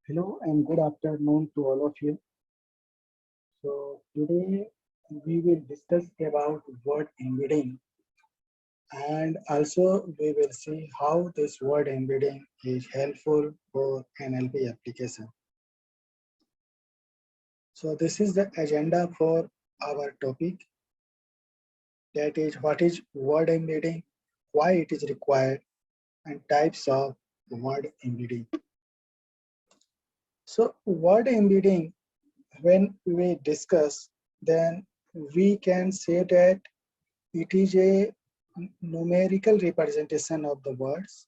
Hello and good afternoon to all of you. So today we will discuss about word embedding and also we will see how this word embedding is helpful for NLP application. So this is the agenda for our topic, that is what is word embedding, why it is required and types of word embedding. So word embedding, when we discuss, then we can say that it is a numerical representation of the words,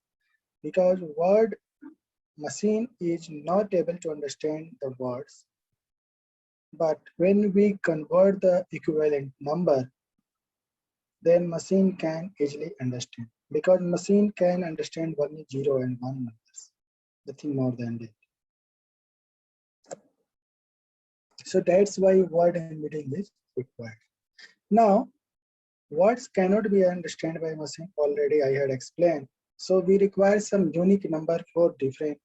because word machine is not able to understand the words, but when we convert the equivalent number, then machine can easily understand, because machine can understand only 0 and 1 numbers, nothing more than that. So that's why word embedding is required. Now words cannot be understood by machine, already I had explained. So we require some unique number for different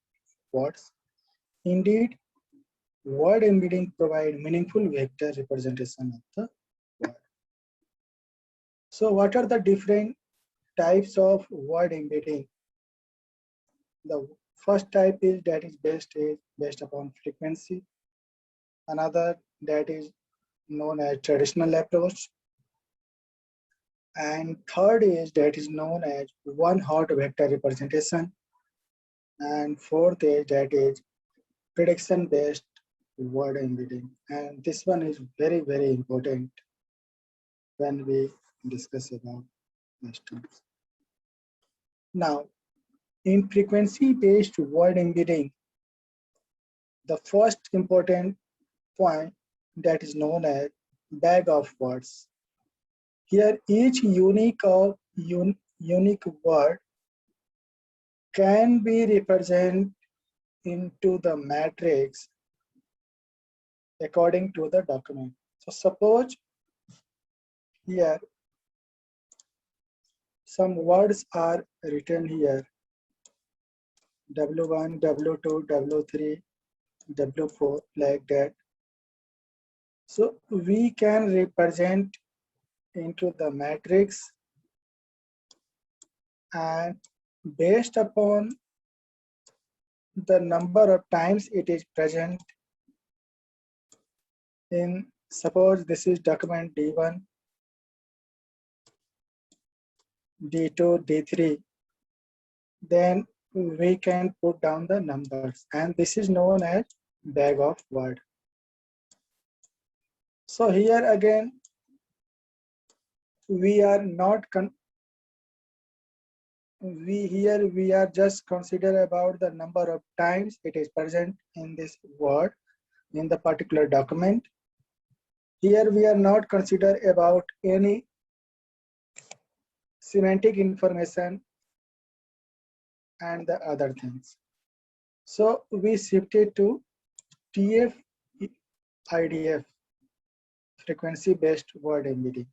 words. Indeed, word embedding provide meaningful vector representation of the word. So what are the different types of word embedding? The first type is that is based upon frequency. Another that is known as traditional approach. And third is that is known as one hot vector representation. And fourth is that is prediction based word embedding. And this one is very, very important when we discuss about these terms. Now, in frequency based word embedding, the first important point that is known as bag of words. Here, each unique word can be represented into the matrix according to the document. So suppose here some words are written here, W1, W2, W3, W4, like that. So we can represent into the matrix, and based upon the number of times it is present in, suppose this is document D1, D2, D3, then we can put down the numbers, and this is known as bag of word. So here again, we are not we are just consider about the number of times it is present in this word in the particular document. Here we are not consider about any semantic information and the other things. So we shifted to TF IDF, frequency based word embedding.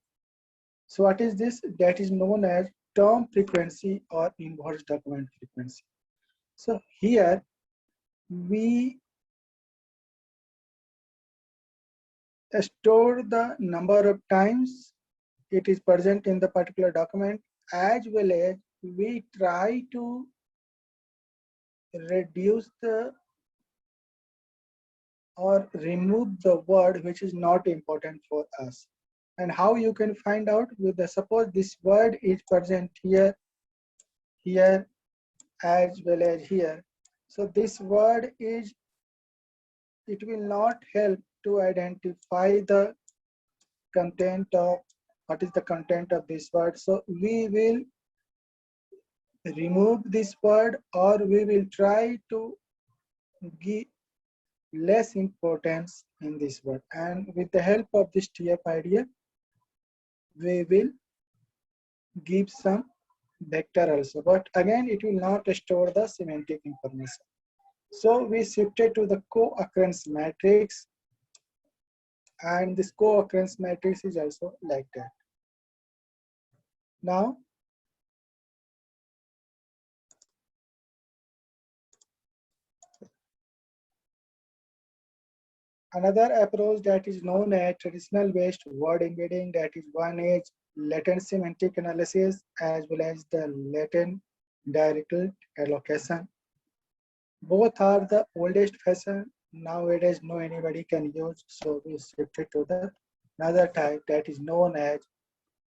So what is this? That is known as term frequency or inverse document frequency. So here we store the number of times it is present in the particular document, as well as we try to reduce the or remove the word which is not important for us. And how you can find out? With the, suppose this word is present here, here, as well as here. So this word is, it will not help to identify the content of, what is the content of this word. So we will remove this word, or we will try to give less importance in this word. And with the help of this TF idea, we will give some vector also, but again it will not store the semantic information. So we shifted to the co-occurrence matrix, and this co-occurrence matrix is also like that. Now Another approach that is known as traditional based word embedding, that is one is latent semantic analysis as well as the latent directed allocation. Both are the oldest fashion. Nowadays, no anybody can use, so we shifted to the another type that is known as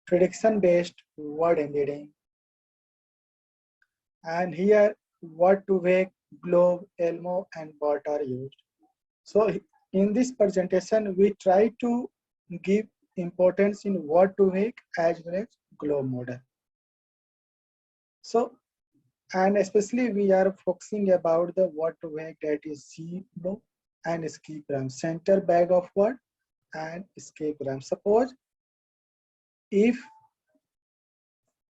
prediction-based word embedding. And here, word to wake, globe, Elmo, and bot are used. So in this presentation, we try to give importance in word to wake as well as globe model. So, and especially we are focusing about the word to wake, that is zero and escape RAM, center bag of word and escape RAM. Suppose if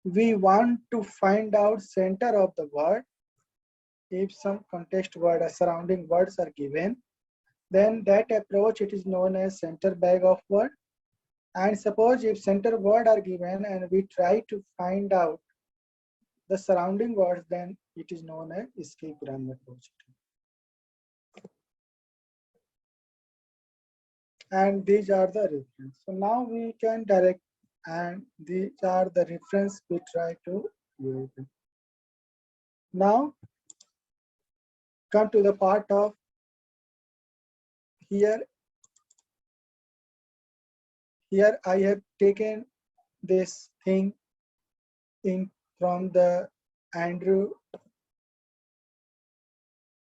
we want to find out center of the word, if some context word or surrounding words are given, then that approach it is known as center bag of word. And suppose if center word are given and we try to find out the surrounding words, then it is known as escape RAM approach. And these are the reference. So now we can direct, and these are the reference we try to use. Now come to the part of here. Here I have taken this thing in from the Andrew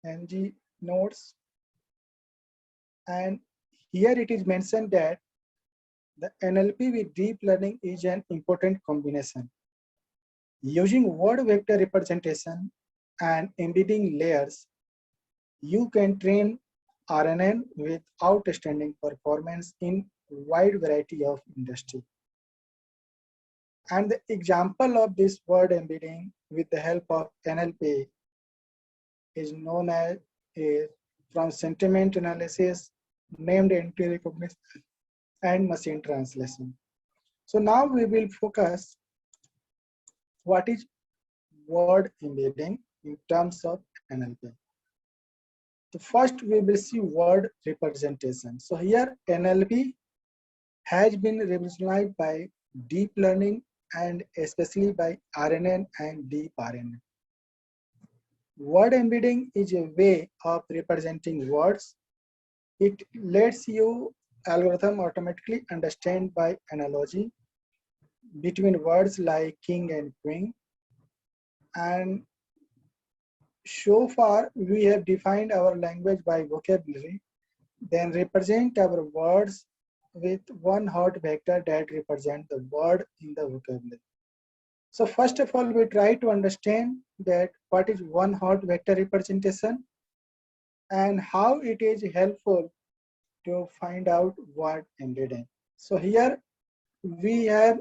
NG notes, and here it is mentioned that the NLP with deep learning is an important combination. Using word vector representation and embedding layers, you can train RNN with outstanding performance in wide variety of industry. And the example of this word embedding with the help of NLP is known as from sentiment analysis, named entity recognition, and machine translation. So now we will focus what is word embedding in terms of NLP. So first we will see word representation. So here NLP has been revolutionized by deep learning and especially by RNN and deep RNN. Word embedding is a way of representing words. It lets you algorithm automatically understand by analogy between words like king and queen. And so far we have defined our language by vocabulary, then represent our words with one hot vector that represents the word in the vocabulary. So first of all, we try to understand that what is one hot vector representation and how it is helpful to find out word embedding. So here we have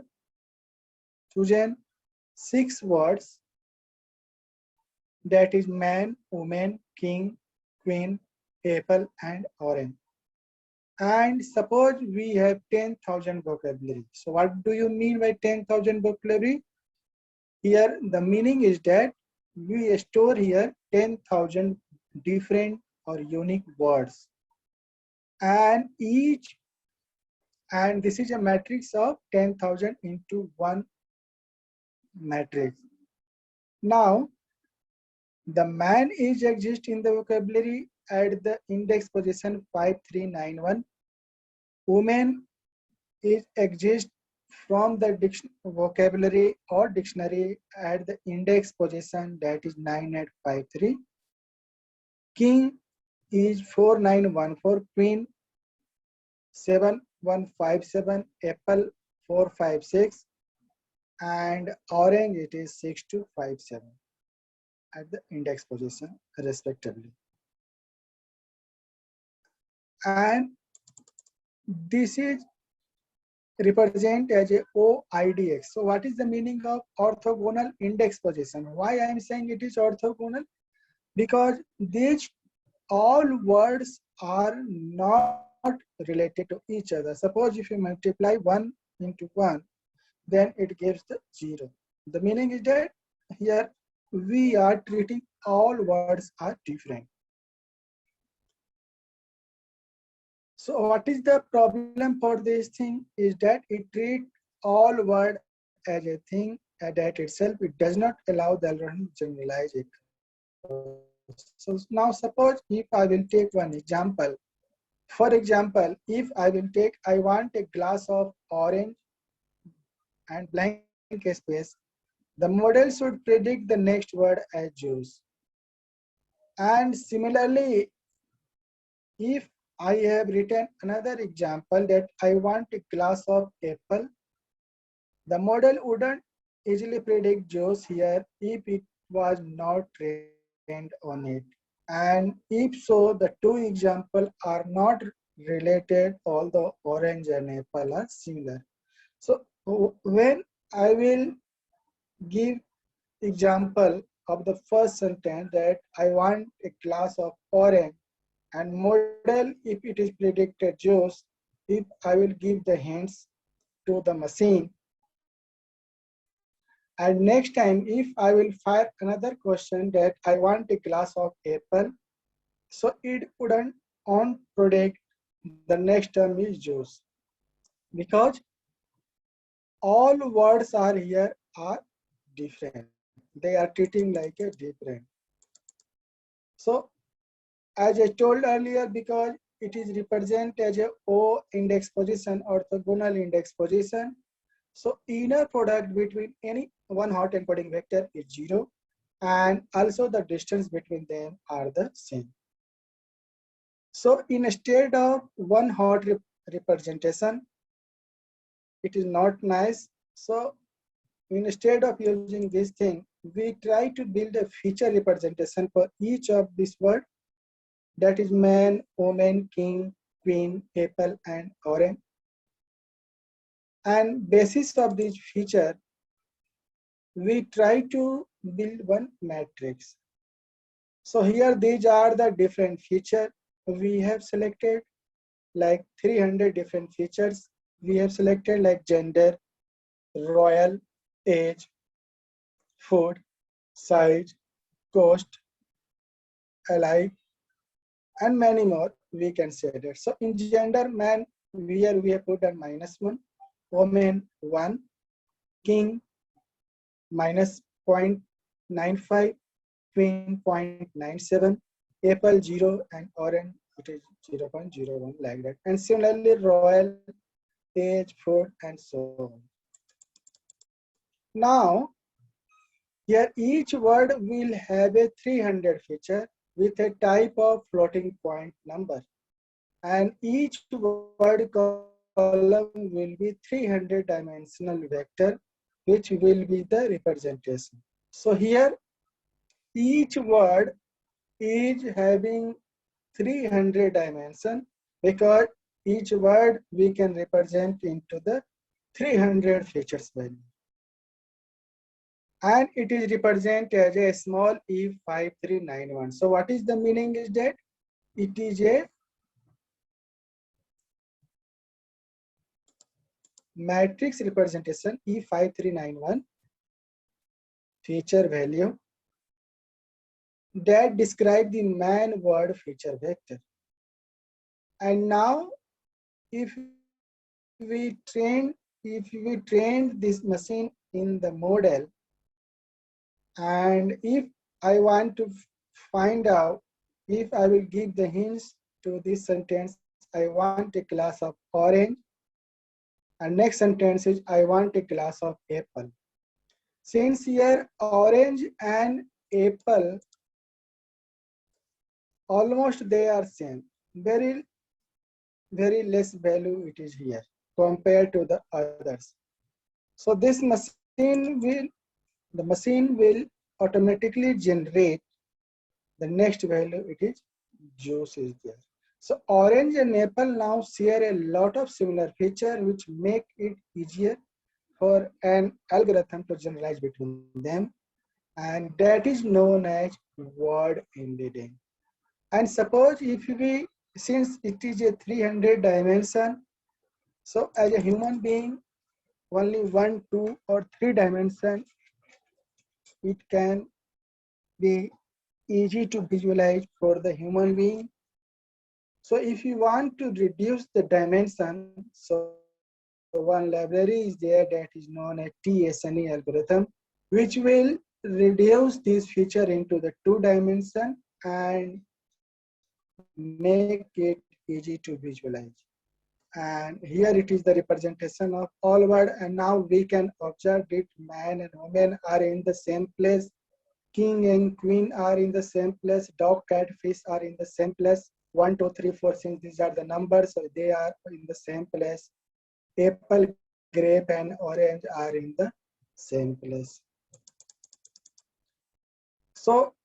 chosen 6 words, that is man, woman, king, queen, apple, and orange. And suppose we have 10,000 vocabulary. So what do you mean by 10,000 vocabulary? Here the meaning is that we store here 10,000 different or unique words, and this is a matrix of 10,000 into one matrix. Now the man is exist in the vocabulary at the index position 5391. Woman is exist from the vocabulary or dictionary at the index position, that is 9853. King is 4914, queen 7157, apple 456, and orange it is 6257 at the index position respectively. And this is represent as a OIDX. So what is the meaning of orthogonal index position? Why I am saying it is orthogonal? Because these all words are not related to each other. Suppose if you multiply 1 into 1, then it gives the 0. The meaning is that here we are treating all words are different. So what is the problem for this thing is that it treats all word as a thing that itself. It does not allow the algorithm to generalize it. So now suppose if I will take one example. For example, if I will take, I want a glass of orange and blank space, the model should predict the next word as juice. And similarly, if I have written another example that I want a glass of apple, the model wouldn't easily predict juice here if it was not trained on it. And if so, the two examples are not related, although orange and apple are similar. So when I will give example of the first sentence that I want a glass of orange and model if it is predicted juice, if I will give the hints to the machine. And next time, if I will fire another question that I want a glass of apple, so it wouldn't on predict the next term is juice, because all words are here are different. They are treating like a different. So as I told earlier, because it is represented as a O index position, orthogonal index position. So inner product between any one hot encoding vector is 0, and also the distance between them are the same. So instead of one hot representation, it is not nice. So instead of using this thing, we try to build a feature representation for each of this word, that is man, woman, king, queen, apple, and orange. And basis of this feature, we try to build one matrix. So here these are the different features we have selected, like 300 different features. We have selected like gender, royal, age, food, size, cost, alike, and many more we can say that. So in gender, man, here we have put a -1, woman 1, king -0.95, queen 0.97, apple 0, and orange it is 0.01, like that. And similarly royal, age, food, and so on. Now here each word will have a 300 feature with a type of floating point number, and each word column will be 300 dimensional vector, which will be the representation. So here each word is having 300 dimension, because each word we can represent into the 300 features value. And it is represented as a small E5391. So what is the meaning is that it is a matrix representation E5391 feature value that describe the man word feature vector. And now if we train this machine in the model, and if I want to find out, if I will give the hints to this sentence, I want a glass of orange, and next sentence is I want a glass of apple. Since here orange and apple almost they are same, very less value it is here compared to the others. So this machine will automatically generate the next value, it is juice is there. So orange and apple now share a lot of similar feature, which make it easier for an algorithm to generalize between them, and that is known as word embedding. And suppose if we, since it is a 300 dimension, so as a human being, only 1, 2, or 3 dimension, it can be easy to visualize for the human being. So if you want to reduce the dimension, so one library is there that is known as TSNE algorithm, which will reduce this feature into the 2 dimension and make it easy to visualize. And here it is the representation of all word, and now we can observe that man and woman are in the same place, king and queen are in the same place, dog, cat, fish are in the same place. 1 2 3 4, since these are the numbers, so they are in the same place. Apple, grape and orange are in the same place. So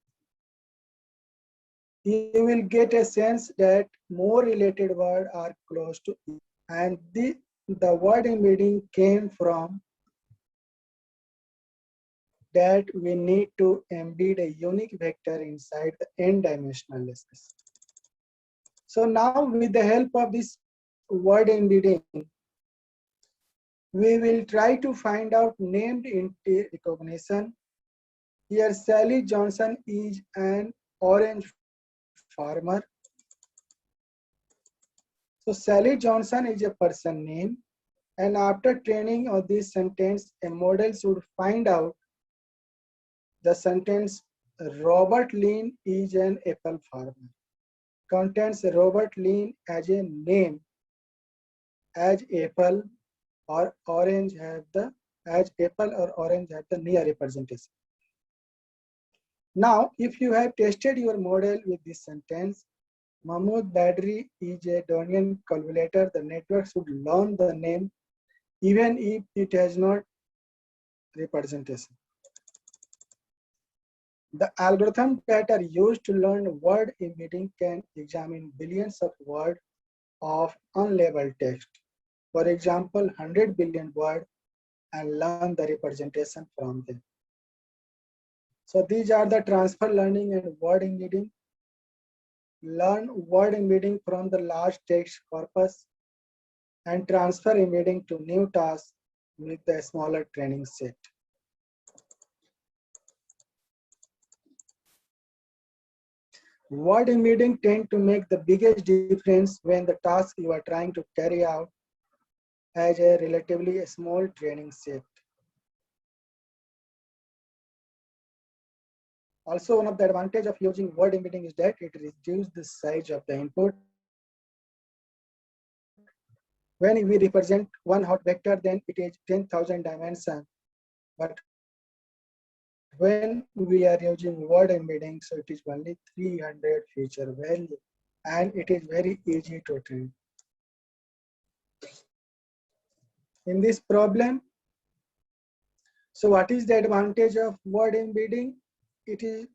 you will get a sense that more related words are close to each. And the word embedding came from that we need to embed a unique vector inside the n-dimensional space. So now with the help of this word embedding, we will try to find out named entity recognition. Here Sally Johnson is an orange farmer. So Sally Johnson is a person name, and after training of this sentence, a model should find out the sentence Robert Lynn is an apple farmer contains Robert Lynn as a name, as apple or orange have the as apple or orange have the near representation. Now, if you have tested your model with this sentence, Mahmoud Badri is a Donian calculator, the network should learn the name even if it has not representation. The algorithms that are used to learn word embedding can examine billions of words of unlabeled text. For example, 100 billion words and learn the representation from them. So these are the transfer learning and word embedding. Learn word embedding from the large text corpus and transfer embedding to new tasks with the smaller training set. Word embedding tend to make the biggest difference when the task you are trying to carry out has a relatively small training set. Also, one of the advantages of using word embedding is that it reduces the size of the input. When we represent one hot vector, then it is 10,000 dimensions. But when we are using word embedding, so it is only 300 feature value, and it is very easy to train. In this problem, so what is the advantage of word embedding? It is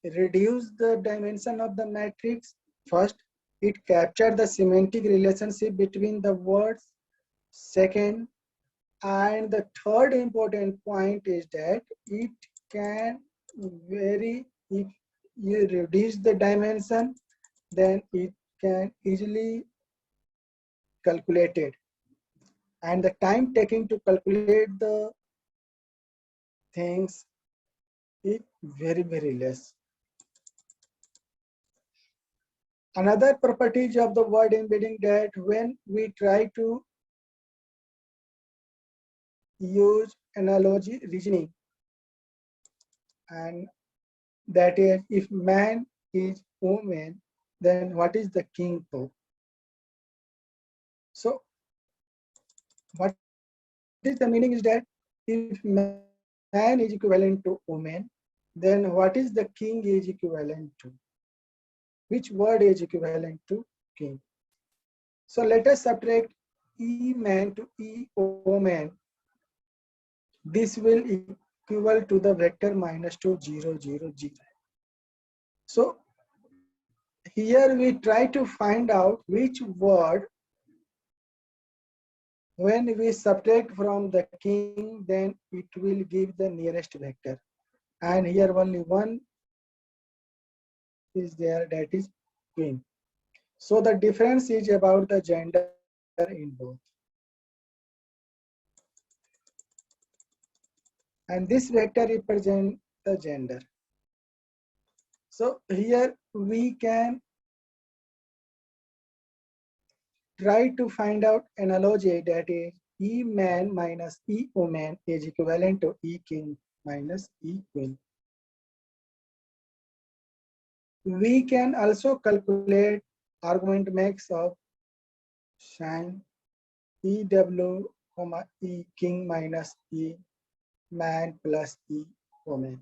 reduce the dimension of the matrix. First, it captures the semantic relationship between the words. Second, and the third important point is that it can vary. If you reduce the dimension, then it can easily calculated, and the time taking to calculate the things is very less. Another properties of the word embedding that when we try to use analogy reasoning, and that is if man is woman, then what is the king for? So what is the meaning is that if man is equivalent to woman, then what is the king is equivalent to? Which word is equivalent to king? So let us subtract E man to E woman. This will equal to the vector -2 0 0 0. So here we try to find out which word, when we subtract from the king, then it will give the nearest vector. And here only one is there, that is queen. So the difference is about the gender in both. And this vector represents the gender. So here we can try to find out analogy that is E man minus E woman is equivalent to E king minus E queen. We can also calculate argument max of sin EW, E king minus E man plus E woman.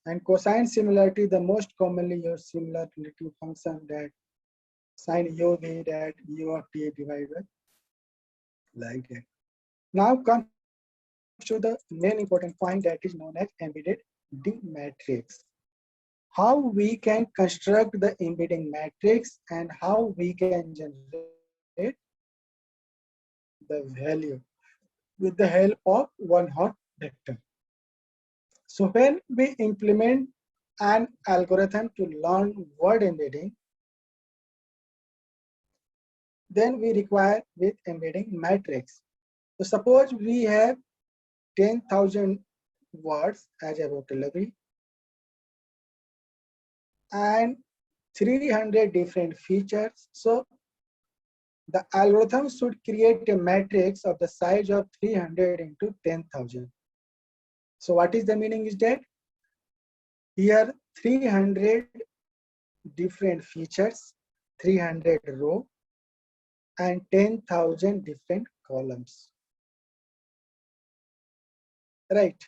And cosine similarity, the most commonly used similarity function that sin u v that u of t divided like that. Now comes to the main important point that is known as embedded D matrix. How we can construct the embedding matrix and how we can generate the value with the help of one hot vector. So when we implement an algorithm to learn word embedding, then we require with embedding matrix. So suppose we have 10,000 words as a vocabulary and 300 different features. So the algorithm should create a matrix of the size of 300 into 10,000. So what is the meaning is that here 300 different features, 300 row and 10,000 different columns. Right.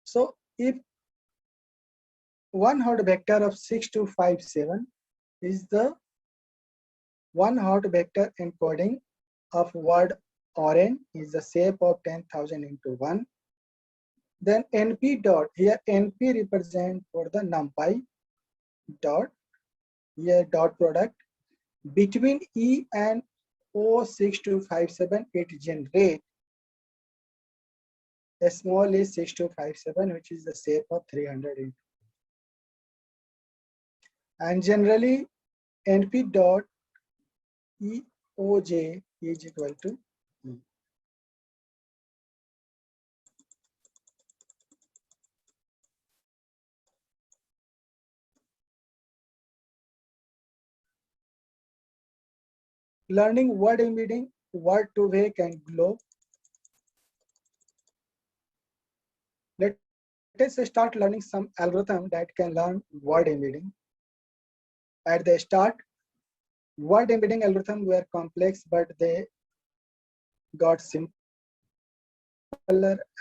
So if one hot vector of 6257 is the one hot vector encoding of word orange is the shape of 10,000 into 1. Then NP dot, here NP represent for the numpy dot, here dot product between E and O6257 it generate a small E6257 which is the shape of 300 into. And generally NP dot EOJ is equal to E. Learning word embedding, word to wake and globe. Let us start learning some algorithm that can learn word embedding. At the start, word embedding algorithm were complex, but they got simpler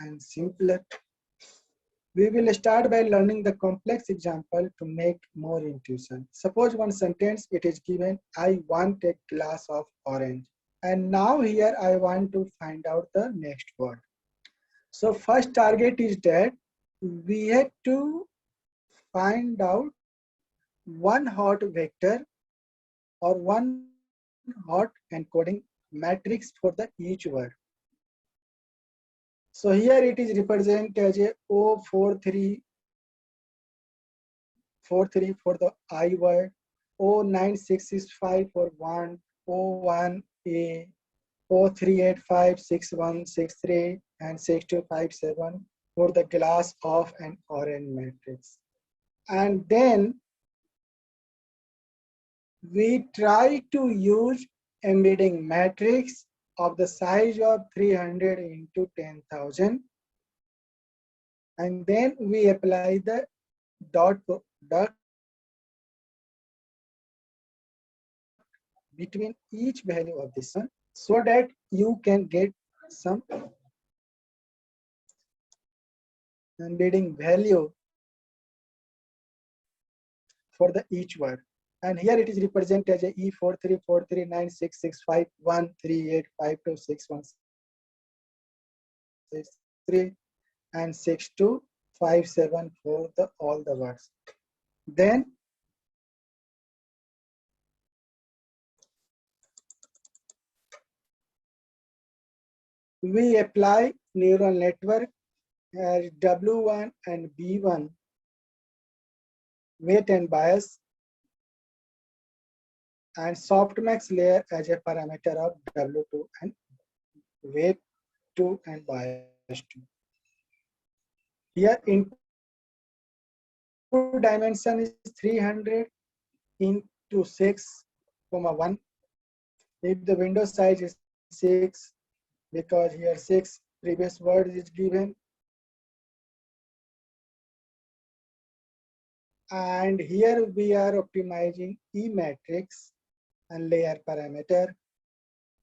and simpler. We will start by learning the complex example to make more intuition. Suppose one sentence it is given, I want a glass of orange. And now here I want to find out the next word. So first target is that we have to find out one hot vector or one hot encoding matrix for the each word. So here it is represented as a O4343 for the I word, O9665 for 1, O1A, O3856163 and 6257 for the glass of an orange matrix. And then we try to use embedding matrix of the size of 300 into 10,000, and then we apply the dot product between each value of this one so that you can get some embedding value for the each word. And here it is represented as a E434396651385261663 and 6257 for the all the words. Then we apply neural network as W1 and B1 weight and bias and softmax layer as a parameter of W2 and weight 2 and bias 2. Here input dimension is 300 into 6, comma 1. If the window size is 6, because here 6 previous word is given, and here we are optimizing E matrix and layer parameter.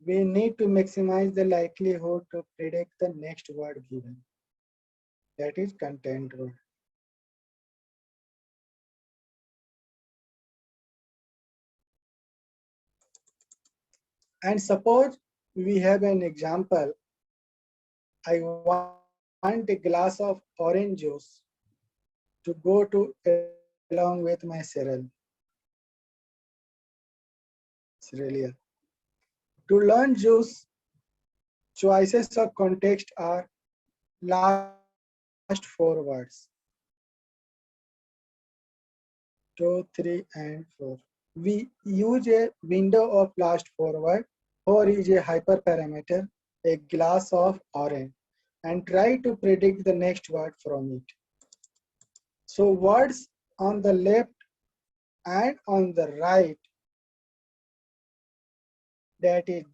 We need to maximize the likelihood to predict the next word given. That is content word. And suppose we have an example. I want a glass of orange juice to go to along with my cereal. To learn juice, choices of context are last 4 words, 2, 3, and 4. We use a window of last 4 words. 4 is a hyperparameter, a glass of orange, and try to predict the next word from it. So words on the left and on the right, that is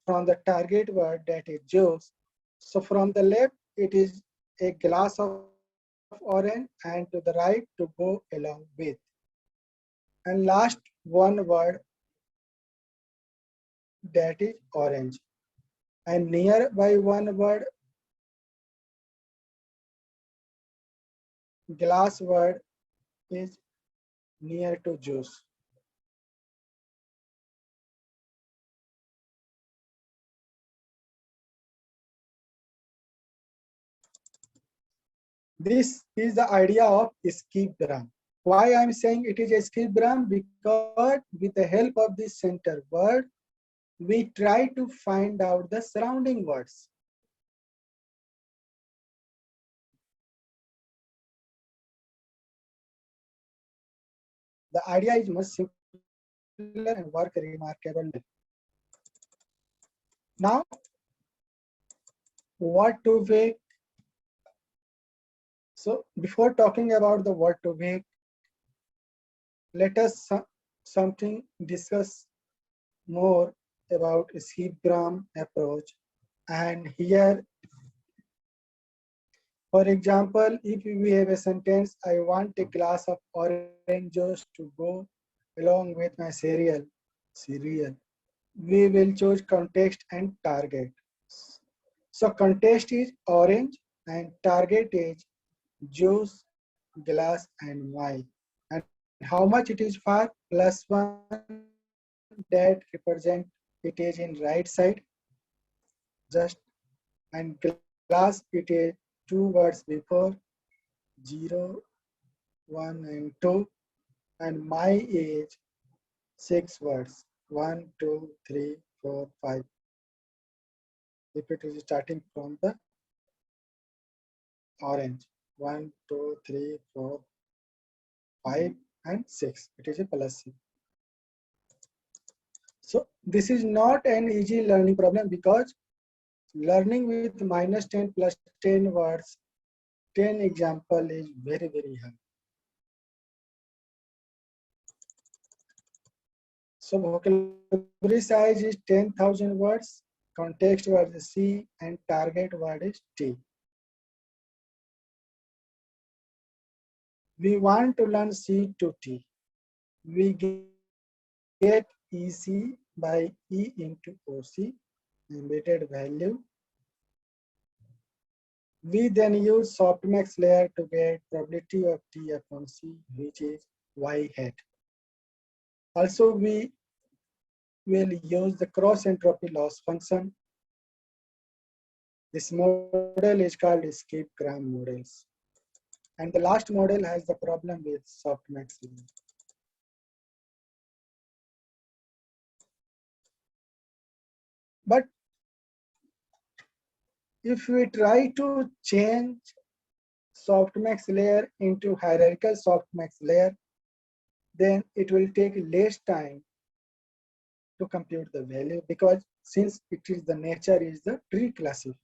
from the target word, that is juice. So from the left, it is a glass of orange, and to the right to go along with. And last one word, that is orange. And nearby one word, glass word, is near to juice. This is the idea of skip gram. Why I'm saying it is a skip gram? Because with the help of this center word, we try to find out the surrounding words. The idea is much simpler and work remarkably. Now, what to make? So before talking about the what to make, let us something discuss more about skip gram approach. And here, for example, if we have a sentence, I want a glass of orange juice to go along with my cereal. We will choose context and target. So context is orange and target is juice, glass, and wine. And how much it is for? +1, that represent it is in right side. Just, and glass it is 2 words before, 0, 1, and 2. And my is 6 words, 1, 2, 3, 4, 5. If it is starting from the orange, 1, 2, 3, 4, 5, and 6. It is a +6. So this is not an easy learning problem because learning with -10 plus 10 words, 10 example is very, very hard. So vocabulary size is 10,000 words, context word is C, and target word is T. We want to learn C to T. We get EC by E into OC, embedded value. We then use softmax layer to get probability of T upon C, which is Y hat. Also, we will use the cross entropy loss function. This model is called skip gram models. And the last model has the problem with softmax layer. But if we try to change softmax layer into hierarchical softmax layer, then it will take less time to compute the value because since it is the nature is the tree classifier.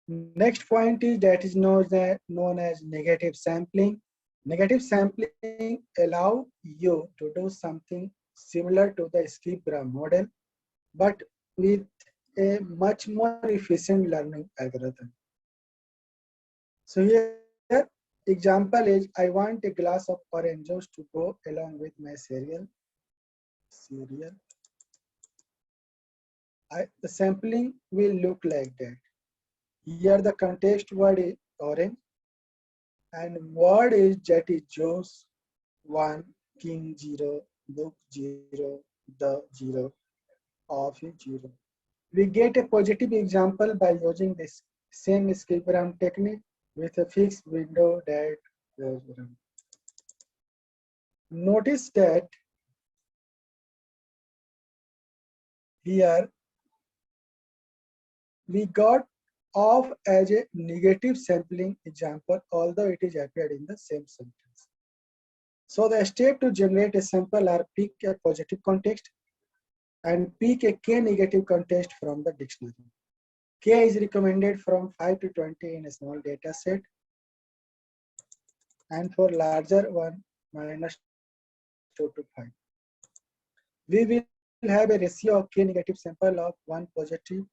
Next point is that is known as negative sampling. Negative sampling allow you to do something similar to the skip-gram model, but with a much more efficient learning algorithm. So here, example is, I want a glass of orange juice to go along with my cereal. The sampling will look like that. Here the context word is orange, and word is that is juice, 1, king 0, book 0, the 0, of is 0. We get a positive example by using this same skip-gram technique with a fixed window that goes around. Notice that here we got off as a negative sampling example, although it is appeared in the same sentence. So the step to generate a sample are pick a positive context and pick a k negative context from the dictionary. K is recommended from 5 to 20 in a small data set, and for larger one, -2 to 5. We will have a ratio of k negative sample of 1 positive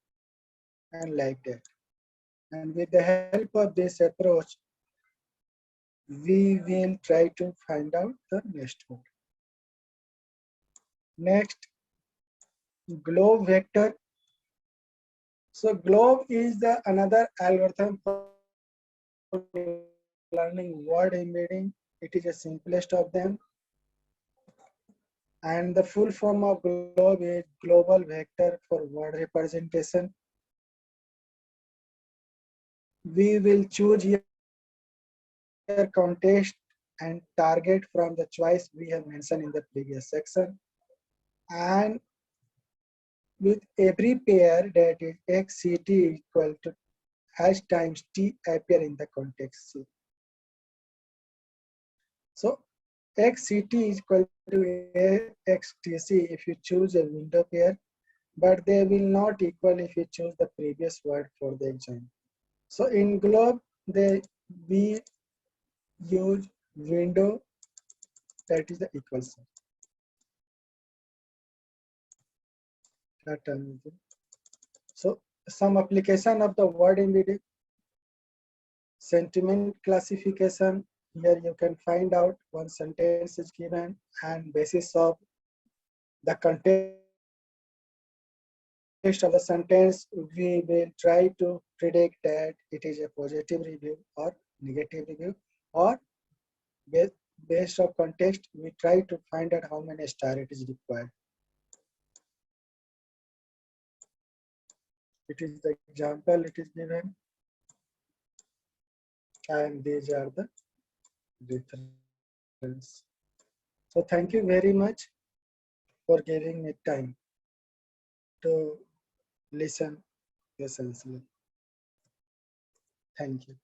and like that. And with the help of this approach, we will try to find out the next one. Next, globe vector. So globe is the another algorithm for learning word embedding. It is the simplest of them. And the full form of globe is global vector for word representation. We will choose here context and target from the choice we have mentioned in the previous section. And with every pair that is xct equal to hash times t appear in the context C. So xct is equal to xtc if you choose a window pair, but they will not equal if you choose the previous word for the example. So in globe, we use window, that is the equal sign. So some application of the word embedding, sentiment classification. Here you can find out one sentence is given and basis of the context of the sentence, we will try to predict that it is a positive review or negative review, or based on context, we try to find out how many stars it is required. It is the example it is given, and these are the reference. So thank you very much for giving me time to listen essentially. Thank you.